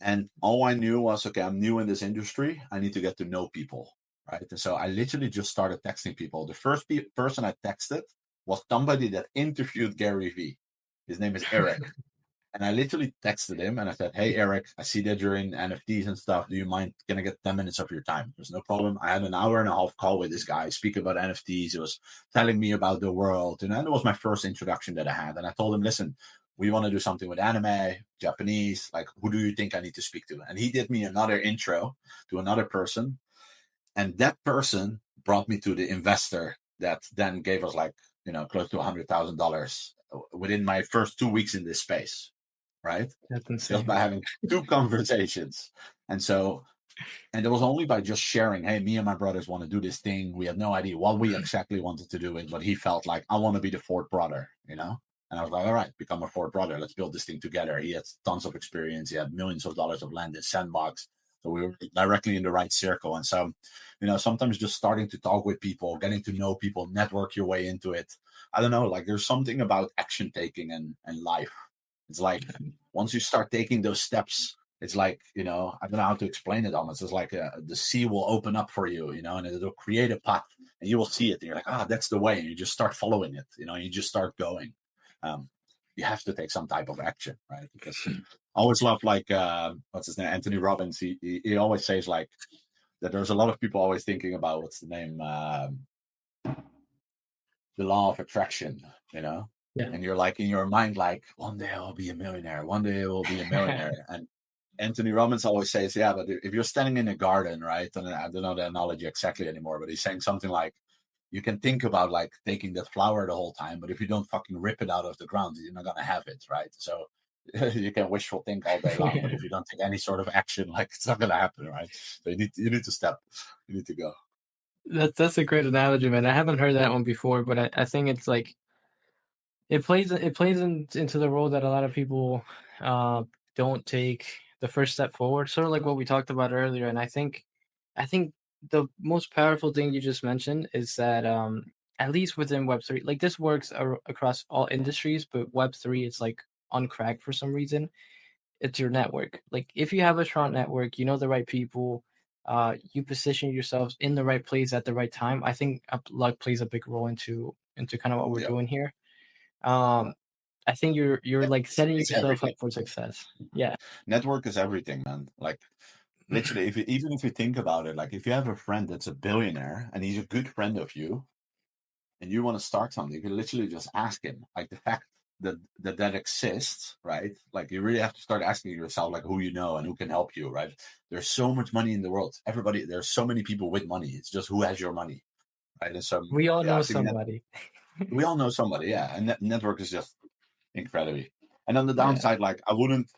And all I knew was, okay, I'm new in this industry. I need to get to know people, right? And so I literally just started texting people. The first person I texted was somebody that interviewed Gary Vee. His name is Eric. And I literally texted him and I said, "Hey, Eric, I see that you're in NFTs and stuff. Do you mind? Can I get 10 minutes of your time?" There's no problem. I had an hour and a half call with this guy, speak about NFTs. He was telling me about the world. And that was my first introduction that I had. And I told him, "Listen, we want to do something with anime, Japanese. Like, who do you think I need to speak to?" And he did me another intro to another person. And that person brought me to the investor that then gave us like, close to $100,000 within my first 2 weeks in this space, right? that's Just insane. by having two conversations. And so, and it was only by just sharing, hey, me and my brothers want to do this thing. We had no idea what we exactly wanted to do it, but he felt like, I want to be the fourth brother. And I was like, all right, become a fourth brother. Let's build this thing together. He had tons of experience. He had millions of dollars of land in Sandbox. So we were directly in the right circle. And so, sometimes just starting to talk with people, getting to know people, network your way into it. I don't know, like there's something about action taking and life. It's like once you start taking those steps, it's like, I don't know how to explain it almost. It's like the sea will open up for you, and it'll create a path and you will see it. And you're like, that's the way. And you just start following it, and you just start going. Um, you have to take some type of action, right? Because I always love like, what's his name? Anthony Robbins. He always says like that there's a lot of people always thinking about what's the name? The law of attraction, Yeah. and you're like in your mind, like one day I'll be a millionaire, one day I will be a millionaire. And Anthony Robbins always says, yeah, but if you're standing in a garden, right? And I don't know the analogy exactly anymore, but he's saying something like, you can think about like taking that flower the whole time, but if you don't fucking rip it out of the ground, you're not gonna have it, right? So you can wishful think all day long, but if you don't take any sort of action, like it's not gonna happen, right? So you need to step, you need to go. That's a great analogy, man. I haven't heard that one before, but I think it's like into the role that a lot of people uh, don't take the first step forward, sort of like what we talked about earlier. And I think the most powerful thing you just mentioned is that at least within Web3, like this works across all industries, but Web3 it's like on crack for some reason. It's your network. Like if you have a strong network, you know the right people, you position yourselves in the right place at the right time. I think luck plays a big role into kind of what we're Yeah. doing here. Um, I think you're like setting It's yourself up everything. for success. Yeah. Network is everything, man. Like literally, even if you think about it, like if you have a friend that's a billionaire and he's a good friend of you, and you want to start something, you can literally just ask him. Like the fact that exists, right? Like you really have to start asking yourself, like who you know and who can help you, right? There's so much money in the world. There's so many people with money. It's just who has your money, right? And so, We all yeah, know I think that somebody. we all know somebody, yeah. And network is just incredibly. And on the Yeah. downside, like I wouldn't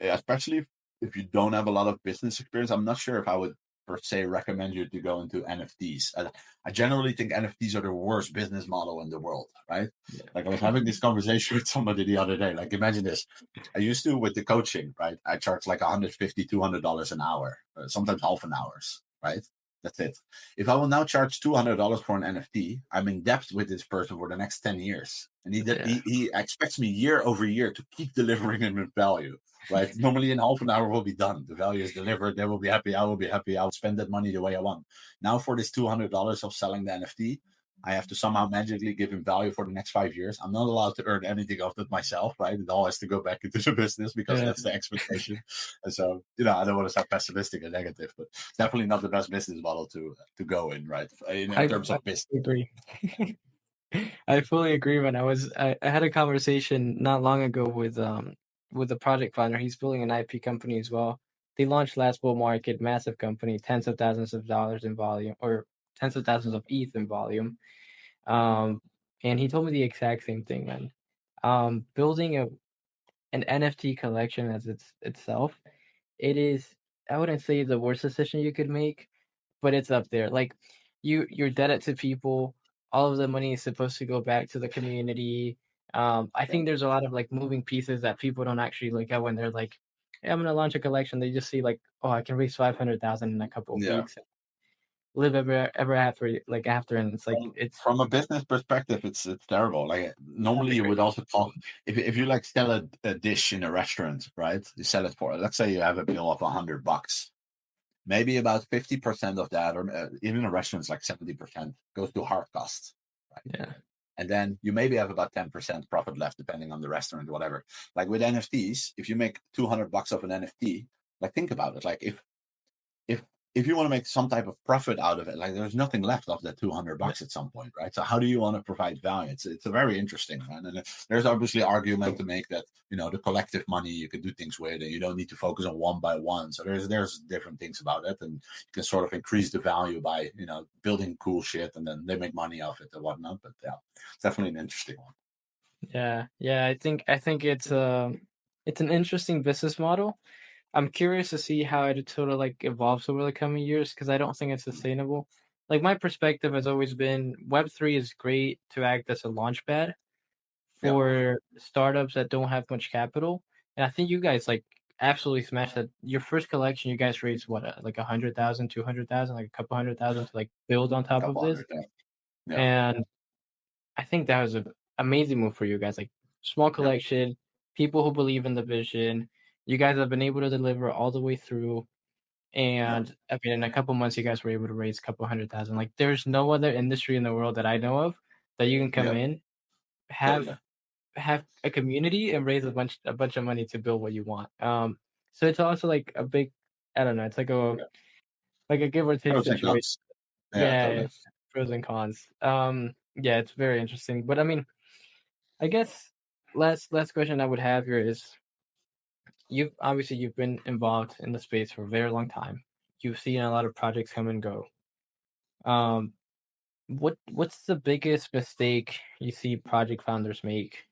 especially if you don't have a lot of business experience, I'm not sure if I would per se recommend you to go into NFTs. I generally think NFTs are the worst business model in the world, right? Yeah. Like I was having this conversation with somebody the other day. Like imagine this. I used to with the coaching, right? I charge like 150, $200 an hour, sometimes half an hours, right? That's it. If I will now charge $200 for an NFT, I'm in debt with this person for the next 10 years. And Yeah. he expects me year over year to keep delivering him with value, right? Normally in half an hour will be done. The value is delivered. They will be happy. I will be happy. I'll spend that money the way I want. Now for this $200 of selling the NFT, I have to somehow magically give him value for the next 5 years. I'm not allowed to earn anything of it myself, right? It all has to go back into the business because Yeah. that's the expectation. And so, I don't want to sound pessimistic and negative, but it's definitely not the best business model to go in, right? In terms I of business. agree. I fully agree, man. I had a conversation not long ago with a project planner. He's building an IP company as well. They launched last bull market, massive company, tens of thousands of dollars in volume, or tens of thousands of ETH in volume. Um, and he told me the exact same thing, man. Building an NFT collection as itself, it is, I wouldn't say the worst decision you could make, but it's up there. Like you're indebted to people. All of the money is supposed to go back to the community. I Yeah. think there's a lot of like moving pieces that people don't actually look at when they're like, hey, I'm gonna launch a collection. They just see like, oh, I can raise 500,000 in a couple of Yeah. weeks, live ever after like after, and it's like From a business perspective, it's terrible. Like that'd normally be you would crazy. also talk if you like sell a dish in a restaurant, right? You sell it for, let's say you have a bill of $100. Maybe about 50% of that, or even in restaurants, like 70% goes to hard costs, right? Yeah, And then you maybe have about 10% profit left, depending on the restaurant, whatever. Like with NFTs, if you make $200 of an NFT, like think about it. Like if if you want to make some type of profit out of it, like there's nothing left of that 200 yeah, bucks at some point, right? So how do you want to provide value? It's a very interesting one, and there's obviously argument to make that the collective money you can do things with, and you don't need to focus on one by one. So there's different things about it, and you can sort of increase the value by building cool shit, and then they make money off it and whatnot. But yeah, it's definitely an interesting one. yeah. I think it's an interesting business model. I'm curious to see how it sort of like evolves over the coming years because I don't think it's sustainable. Like my perspective has always been Web3 is great to act as a launchpad Yeah, for startups that don't have much capital. And I think you guys like absolutely smashed that. Your first collection, you guys raised what, like 100,000, 200,000, like a couple 100,000 to like build on top of Couple this. hundred, yeah. Yeah. And I think that was an amazing move for you guys. Like small Yeah. collection, people who believe in the vision. You guys have been able to deliver all the way through. Yeah. And I mean, in a couple months, you guys were able to raise a couple 100,000. Like there's no other industry in the world that I know of that you can come Yeah. in, have Totally. have a community and raise a bunch of money to build what you want. So it's also like a big, I don't know, it's Yeah. like a give or take Pros and situation. cons. Yeah, Yeah, totally. pros and cons. Yeah, it's very interesting. But I mean, I guess last question I would have here is you've been involved in the space for a very long time. You've seen a lot of projects come and go. Um, what's the biggest mistake you see project founders make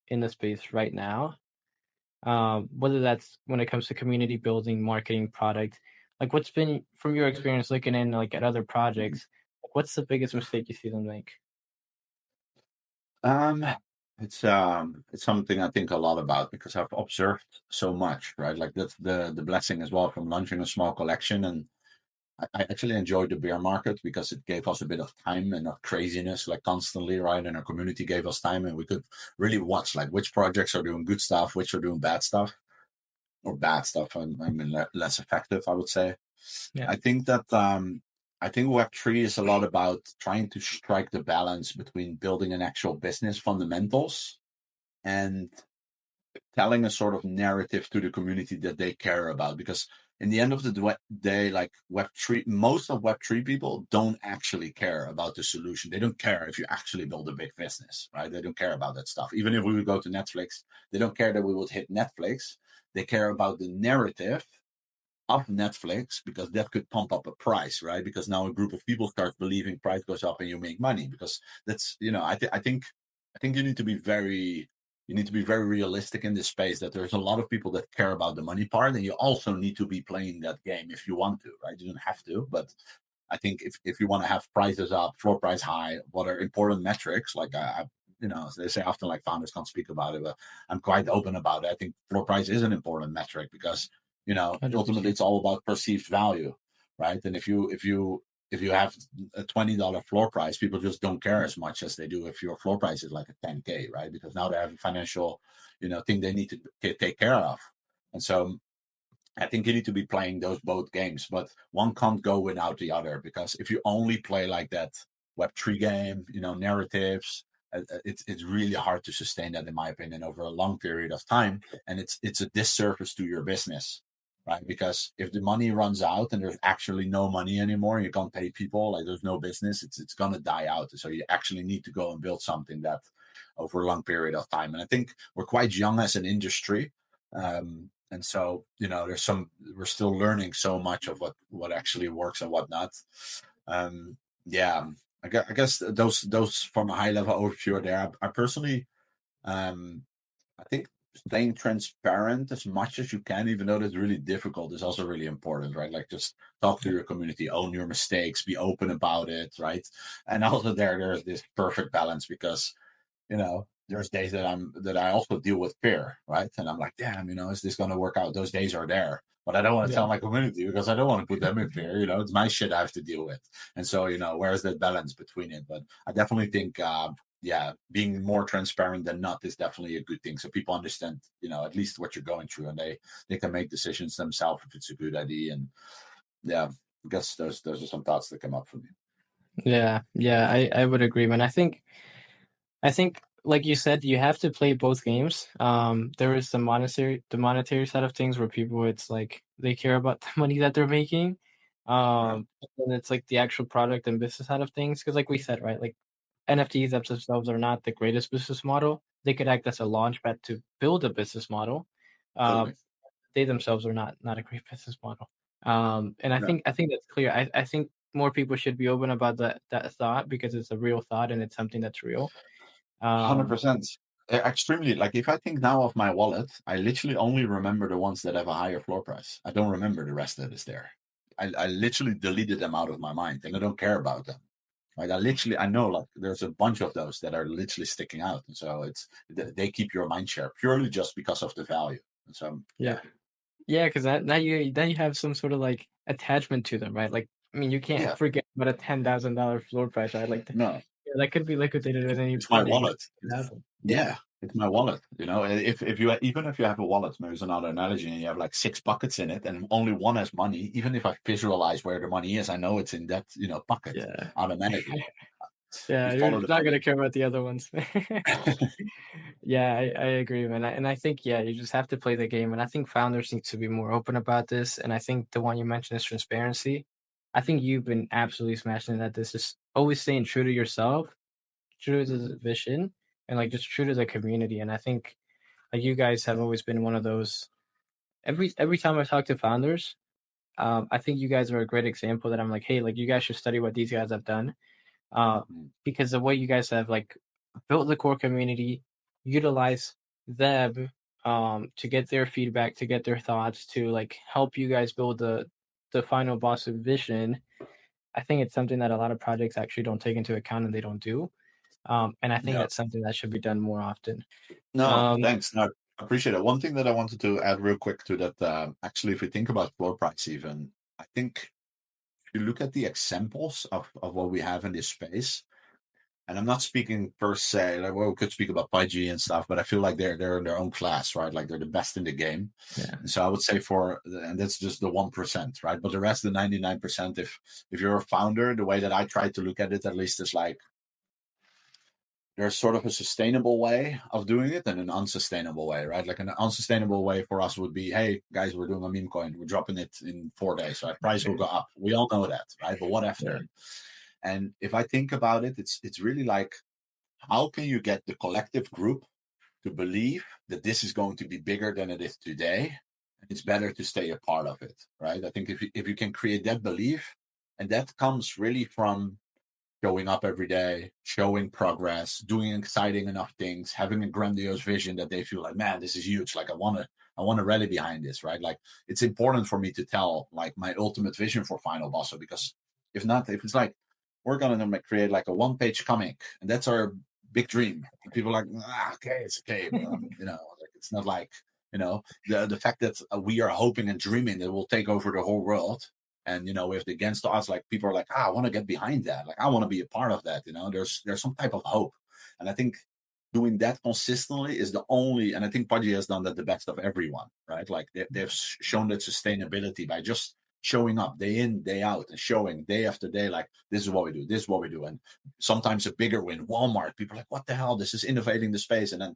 in the space right now? Whether that's when it comes to community building, marketing, product. Like what's been from your experience looking in like at other Mhm. projects, what's the biggest mistake you see them make? Um, it's something I think a lot about because I've observed so much, right? Like that's the blessing as well from launching a small collection, and I actually enjoyed the bear market because it gave us a bit of time and not craziness like constantly, right? And our community gave us time, and we could really watch like which projects are doing good stuff, which are doing bad stuff, or bad stuff. I mean, less effective, I would say. Yeah, I think that I think Web3 is a lot about trying to strike the balance between building an actual business fundamentals and telling a sort of narrative to the community that they care about. Because in the end of the day, like Web3, most of Web3 people don't actually care about the solution. They don't care if you actually build a big business, right? They don't care about that stuff. Even if we would go to Netflix, they don't care that we would hit Netflix. They care about the narrative of Netflix because that could pump up a price, right? Because now a group of people starts believing price goes up and you make money because that's I think you need to be very realistic in this space that there's a lot of people that care about the money part and you also need to be playing that game if you want to, right? You don't have to, but I think if you want to have prices up, floor price high, what are important metrics, like they say often like founders can't speak about it, but I'm quite open about it. I think floor price is an important metric because ultimately 100%. it's all about perceived value, right? And if you have a $20 floor price, people just don't care as much as they do if your floor price is like a 10K, right? Because now they have a financial, thing they need to take care of. And so I think you need to be playing those both games, but one can't go without the other because if you only play like that Web3 game, narratives, it's really hard to sustain that, in my opinion, over a long period of time, and it's a disservice to your business, right? Because if the money runs out and there's actually no money anymore, you can't pay people, like there's no business, it's gonna die out. So you actually need to go and build something that over a long period of time. And I think we're quite young as an industry. And so, we're still learning so much of what actually works and what not. Yeah, I guess those from a high level overview are there. I personally, um, I think staying transparent as much as you can, even though that's really difficult, is also really important, right? Like just talk to Yeah, your community, own your mistakes, be open about it, right? And also there's this perfect balance because there's days that I also deal with fear, right? And I'm like, damn, is this going to work out? Those days are there, but I don't want to yeah, tell my community because I don't want to put them in fear. It's my shit I have to deal with, and so where's that balance between it? But I definitely think, yeah, being more transparent than not is definitely a good thing, so people understand, at least what you're going through, and they can make decisions themselves if it's a good idea. And yeah, I guess those are some thoughts that come up for me. yeah, yeah. I would agree, man. I think, like you said, you have to play both games. There is the monetary side of things where people, it's like they care about the money that they're making. Yeah, And it's like the actual product and business side of things. Because, like we said, right, like NFTs themselves are not the greatest business model. They could act as a launchpad to build a business model. Uh, totally. they themselves are not a great business model. And I Yeah. think I think that's clear. I think more people should be open about that thought because it's a real thought and it's something that's real. Um, 100%. Extremely. Like if I think now of my wallet, I literally only remember the ones that have a higher floor price. I don't remember the rest that is there. I literally deleted them out of my mind and I don't care about them. Like I know like there's a bunch of those that are literally sticking out. And so they keep your mind share purely just because of the value. And so yeah. yeah. Yeah, because now you have some sort of, like, attachment to them, right? Like, I mean, you can't Yeah, forget about a $10,000 floor price, right? Like, no, yeah, that could be liquidated at any it's my point and wallet. it could happen. Yeah. Yeah, it's my wallet. You know, if you even if you have a wallet, there's another analogy, and you have like six buckets in it, and only one has money. Even if I visualize where the money is, I know it's in that bucket Yeah. automatically. You Yeah, you're follow the not money. gonna care about the other ones. Yeah, I agree, man. And I think, yeah, you just have to play the game. And I think founders need to be more open about this. And I think the one you mentioned is transparency. I think you've been absolutely smashing it at this. Is always staying true to yourself, true to the Mhm. vision, and like just true to the community. And I think like you guys have always been one of those. Every time I talk to founders, I think you guys are a great example that I'm like, hey, like you guys should study what these guys have done uh, Mhm. because the way you guys have like built the core community, utilize them to get their feedback, to get their thoughts, to like help you guys build the final boss of vision. I think it's something that a lot of projects actually don't take into account and they don't do. And I think Yeah. that's something that should be done more often. No, Um, thanks. No, I appreciate it. One thing that I wanted to add real quick to that, actually, if we think about floor price, even, I think if you look at the examples of what we have in this space, and I'm not speaking per se, like, well, we could speak about PUBG and stuff, but I feel like they're in their own class, right? Like they're the best in the game. yeah, And so I would say and that's just the 1%, right? But the rest, the 99%, if you're a founder, the way that I try to look at it, at least, is like there's sort of a sustainable way of doing it and an unsustainable way, right? Like an unsustainable way for us would be, hey guys, we're doing a meme coin, we're dropping it in 4 days, right? Price will go up. We all know that, right? But what yeah, after? And if I think about it, it's really like, how can you get the collective group to believe that this is going to be bigger than it is today? And it's better to stay a part of it, right? I think if you can create that belief, and that comes really from showing up every day, showing progress, doing exciting enough things, having a grandiose vision that they feel like, man, this is huge. Like I want to rally behind this, right? Like it's important for me to tell like my ultimate vision for Final Bosso, because if not, if it's like we're gonna create like a one-page comic and that's our big dream, and people are like, okay, it's okay, but like it's not like the fact that we are hoping and dreaming that we'll take over the whole world, and with the against odds, like people are like, I want to get behind that, like I want to be a part of that. There's some type of hope, and I think doing that consistently is the only. And I think Pudgy has done that the best of everyone, right? Like they've shown that sustainability by just showing up day in day out and showing day after day, like this is what we do, this is what we do. And sometimes a bigger win, Walmart, people are like, what the hell, this is innovating the space. And then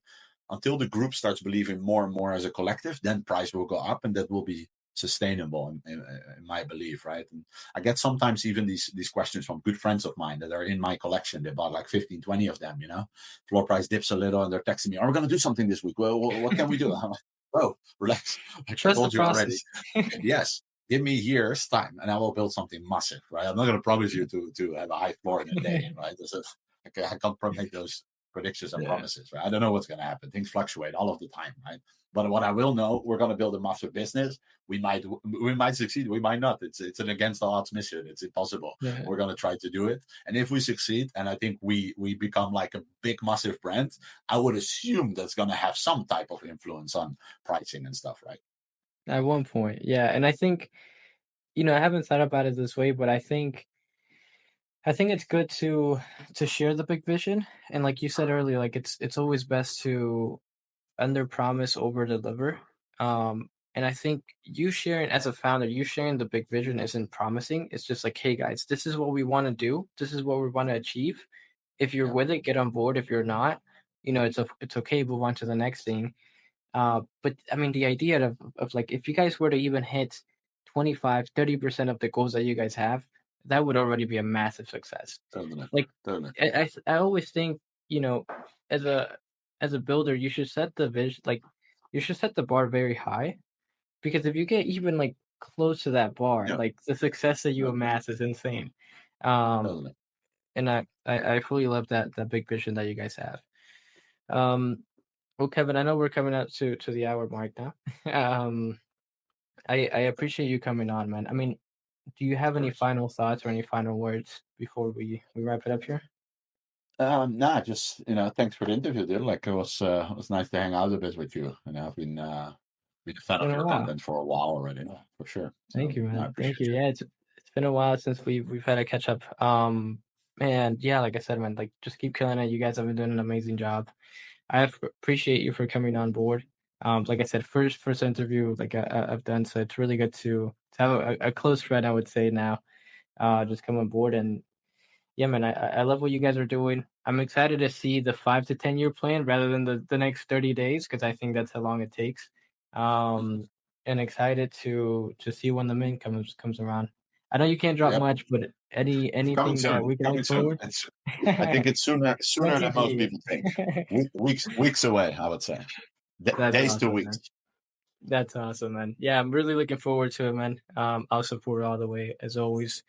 until the group starts believing more and more as a collective, then price will go up, and that will be sustainable in my belief, right? And I get sometimes even these questions from good friends of mine that are in my collection. They bought like 15, 20 of them. Floor price dips a little, and they're texting me, "Are we going to do something this week? Well, what can we do?" I'm like, "Oh, relax. Like I trust the told you already. process. Yes, give me years time, and I will build something massive, right? I'm not going to promise you to have a high floor in a day, right? I can't make those predictions and Yeah. promises, right? I don't know what's going to happen. Things fluctuate all of the time, right? But what I will know, we're going to build a massive business. We might succeed, we might not. It's an against all odds mission. It's impossible. Yeah. We're going to try to do it, and if we succeed, and I think we become like a big massive brand, I would assume that's going to have some type of influence on pricing and stuff, right? At one point, yeah. And I think, I haven't thought about it this way, but I think it's good to share the big vision. And like you said earlier, like it's always best to under promise, over deliver. And I think you sharing as a founder, you sharing the big vision isn't promising. It's just like, hey guys, this is what we want to do. This is what we want to achieve. If you're Yeah, with it, get on board. If you're not, it's okay. Move on to the next thing. But I mean, the idea of like, if you guys were to even hit 25, 30% of the goals that you guys have, that would already be a massive success. totally, Like, totally. I always think, you know, as a builder, you should set the vision, like, you should set the bar very high, because if you get even like close to that bar, Yeah, like the success that you totally, amass is insane. Um, totally. and I fully love that big vision that you guys have. Um, well, Kevin, I know we're coming out to the hour mark now. um, I appreciate you coming on, man. I mean, do you Of have any course. final thoughts or any final words before we wrap it up here? Nah, just thanks for the interview, dude. Like it was nice to hang out a bit with you. I've been Been a It's fan been of a your while. content for a while already. Yeah, for sure. Thank So you, I man. Thank appreciate you. you. Yeah, it's been a while since we've had a catch up. And yeah, like I said, man, like just keep killing it. You guys have been doing an amazing job. Appreciate you for coming on board. Like I said, first interview like I've done, so it's really good to have a close friend, I would say now, just come on board. And yeah, man, I love what you guys are doing. I'm excited to see the 5 to 10 year plan rather than the next 30 days because I think that's how long it takes. Mhm. Um, and excited to see when the min comes around. I know you can't drop Yep, much, but it's coming anything that soon. we can look Coming soon. forward. I think it's sooner than most Indeed. people think. Weeks away, I would say. That's Days to awesome, weeks. man. That's awesome, man. Yeah, I'm really looking forward to it, man. I'll support all the way as always.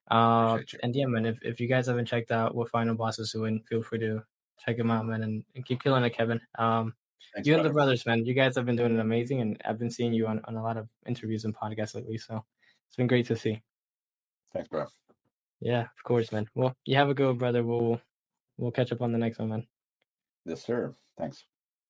Appreciate you. And yeah, man, if you guys haven't checked out what Final Boss is doing, feel free to check him out, man, and keep killing it, Kevin. Thanks, You and the brother. brothers, man, you guys have been doing it amazing, and I've been seeing you on a lot of interviews and podcasts lately, so it's been great to see. Thanks, bro. Yeah, of course, man. Well, you have a good one, brother. We'll catch up on the next one, man. Yes, sir. Thanks.